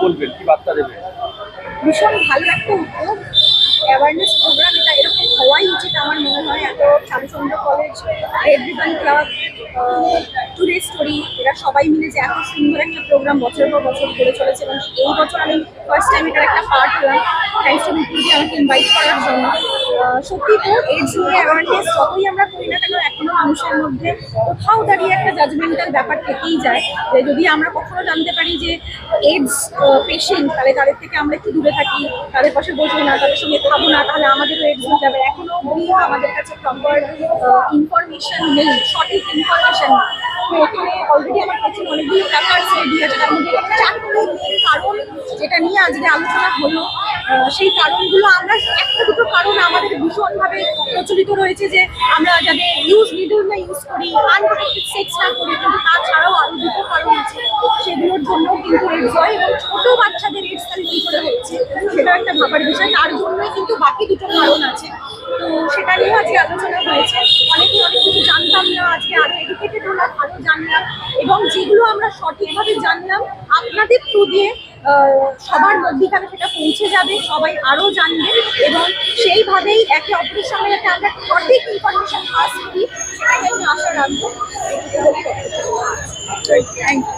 বলবেন, কি বার্তা দেবেন? ভীষণ ভালো একটা উদ্যোগ, অ্যাওয়ারনেস প্রোগ্রাম। এটা এরকম হওয়াই উচিত আমার মনে হয়। এত Charuchandra college, red ribbon club, today story, এরা সবাই মিলে যে এত সুন্দর একটা প্রোগ্রাম বছরের পর বছর করে চলেছে, এবং এই বছর আমি ফার্স্ট টাইম এটার একটা পার্ট হলাম। থ্যাংকস টু বিপুলকে আমাকে ইনভাইট করার জন্য। সত্যি তো এইডস নিয়ে অ্যাওয়ারনেস যতই আমরা করি না কেন, এখনো মানুষের মধ্যে কোথাও দাঁড়িয়ে একটা জাজমেন্টাল ব্যাপার থেকেই যায়, যে যদি আমরা কখনো জানতে পারি যে এইডস পেশেন্ট, তাহলে তাদের থেকে আমরা একটু দূরে থাকি, তাদের পাশে বসবো না, তাদের সঙ্গে খাবো না, তাহলে আমাদেরও এইডস হয়ে যাবে। এখনো অবধি আমাদের কাছে প্রপার ইনফরমেশন নেই, সঠিক ইনফরমেশন। তো এখানে অলরেডি আমার কাছে অনেকগুলো ব্যাপার রেডি আছে, তার মধ্যে চারটি মেন কারণ যেটা নিয়ে আজকে আলোচনা হলো। সেই কারণগুলো আমরা একটা দুটো কারণ আমাদের ভীষণভাবে প্রচলিত রয়েছে, যে আমরা যাদের ইউজ নিডল না ইউজ করি, আনপ্রোটেক্টেড সেক্স না করি, কিন্তু তাছাড়াও আরো দুটো কারণ আছে, সেগুলোর জন্য কিন্তু এইডস হয়। এবং ছোট বাচ্চাদের এইডস তাহলে কি করে হচ্ছে সেটা একটা ভাবার বিষয়, তার জন্যই কিন্তু বাকি দুটো কারণ আছে। তো সেটা নিয়ে আজকে আলোচনা হয়েছে। অনেকে অনেক কিছু জানতাম না, আজকে আরো এডুকেটেড হলাম, আরো জানলাম, এবং যেগুলো আমরা সঠিকভাবে জানলাম আপনাদের থ্রু দিয়ে সবার মধ্যিখানে সেটা পৌঁছে যাবে, সবাই আরো জানবে, এবং সেইভাবেই একে অপরের সঙ্গে যাতে আমরা সঠিক ইনফরমেশন পাস করি সেটাকে আমি আশা রাখবো। Thank you.